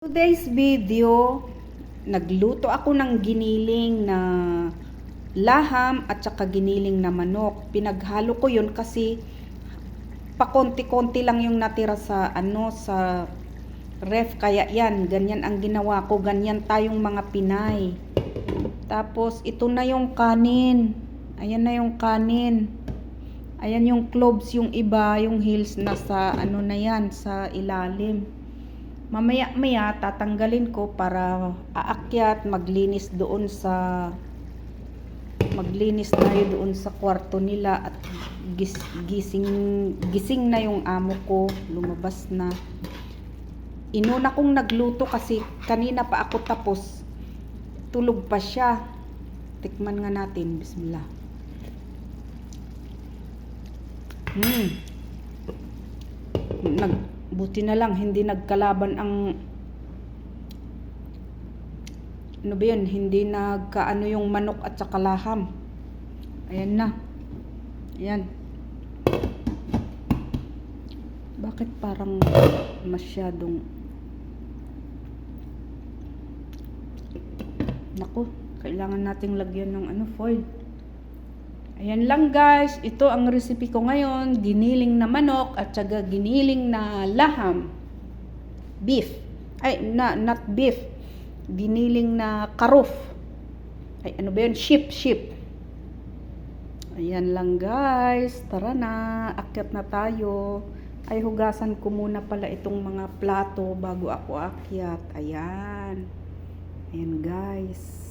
Today's video, nagluto ako ng giniling na laham at saka giniling na manok. Pinaghalo ko yun kasi pakonti-konti lang yung natira sa sa ref, kaya yan, ganyan ang ginawa ko, ganyan tayong mga Pinay. Tapos ito na yung kanin. Ayan na yung kanin. Ayan yung cloves, yung iba, yung heels nasa na yan, sa ilalim. Mamaya-maya tatanggalin ko para aakyat, maglinis tayo doon sa kwarto nila at gising na yung amo ko, lumabas na. Inuna kong nagluto kasi kanina pa ako tapos, tulog pa siya. Tikman nga natin, bismillah. Buti na lang hindi nagkalaban ang hindi nagkaano yung manok at saka laham. Ayan na. Ayan. Bakit parang masyadong naku, kailangan nating lagyan ng foil. Ayan lang guys, ito ang recipe ko ngayon, giniling na manok at saka giniling na laham. Beef. Ay, not beef. Giniling na karuf. Ay, ano ba yun? Sheep. Ayan lang guys, tara na, akyat na tayo. Ay, hugasan ko muna pala itong mga plato bago ako akyat. Ayan. Ayan guys.